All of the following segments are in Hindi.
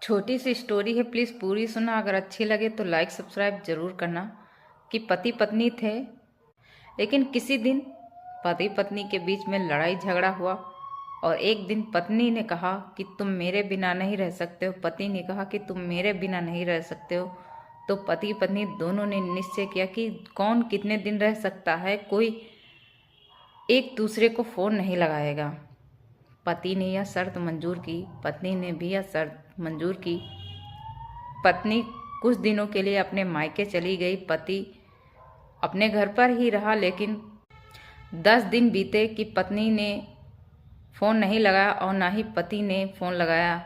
छोटी सी स्टोरी है, प्लीज़ पूरी सुना। अगर अच्छी लगे तो लाइक सब्सक्राइब जरूर करना। कि पति पत्नी थे, लेकिन किसी दिन पति पत्नी के बीच में लड़ाई झगड़ा हुआ। और एक दिन पत्नी ने कहा कि तुम मेरे बिना नहीं रह सकते हो, पति ने कहा कि तुम मेरे बिना नहीं रह सकते हो। तो पति पत्नी दोनों ने निश्चय किया कि कौन कितने दिन रह सकता है, कोई एक दूसरे को फ़ोन नहीं लगाएगा। पति ने यह शर्त मंजूर की, पत्नी ने भी यह शर्त मंजूर की। पत्नी कुछ दिनों के लिए अपने मायके चली गई, पति अपने घर पर ही रहा। लेकिन 10 दिन बीते कि पत्नी ने फ़ोन नहीं लगाया और ना ही पति ने फ़ोन लगाया।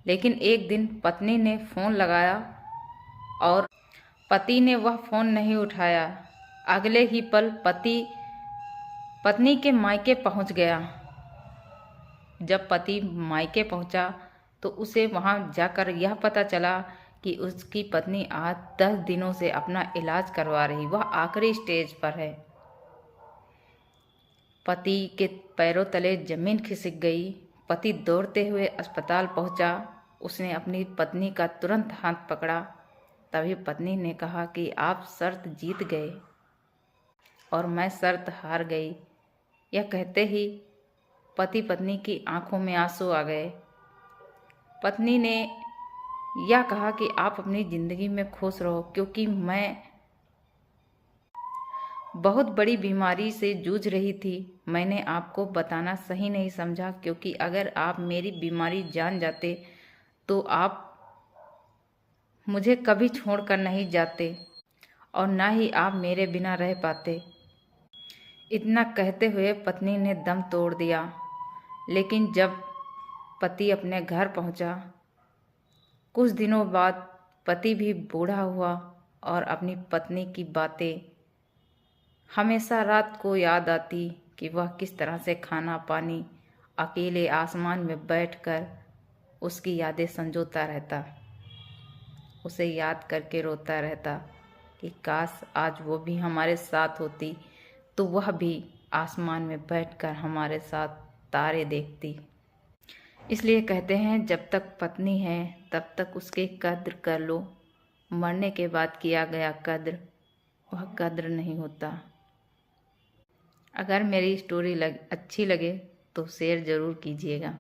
लेकिन एक दिन पत्नी ने फ़ोन लगाया और पति ने वह फ़ोन नहीं उठाया। अगले ही पल पति पत्नी के मायके पहुंच गया। जब पति मायके पहुंचा तो उसे वहां जाकर यह पता चला कि उसकी पत्नी आज 10 दिनों से अपना इलाज करवा रही, वह आखिरी स्टेज पर है। पति के पैरों तले जमीन खिसक गई। पति दौड़ते हुए अस्पताल पहुंचा। उसने अपनी पत्नी का तुरंत हाथ पकड़ा। तभी पत्नी ने कहा कि आप शर्त जीत गए और मैं शर्त हार गई। यह कहते ही पति पत्नी की आंखों में आंसू आ गए। पत्नी ने यह कहा कि आप अपनी ज़िंदगी में खुश रहो, क्योंकि मैं बहुत बड़ी बीमारी से जूझ रही थी। मैंने आपको बताना सही नहीं समझा, क्योंकि अगर आप मेरी बीमारी जान जाते तो आप मुझे कभी छोड़कर नहीं जाते और ना ही आप मेरे बिना रह पाते। इतना कहते हुए पत्नी ने दम तोड़ दिया। लेकिन जब पति अपने घर पहुंचा, कुछ दिनों बाद पति भी बूढ़ा हुआ और अपनी पत्नी की बातें हमेशा रात को याद आती कि वह किस तरह से खाना पानी अकेले आसमान में बैठकर उसकी यादें संजोता रहता, उसे याद करके रोता रहता कि काश आज वो भी हमारे साथ होती तो वह भी आसमान में बैठकर हमारे साथ तारे देखती। इसलिए कहते हैं जब तक पत्नी है तब तक उसकी कद्र कर लो, मरने के बाद किया गया कद्र वह कद्र नहीं होता। अगर मेरी स्टोरी अच्छी लगे तो शेयर ज़रूर कीजिएगा।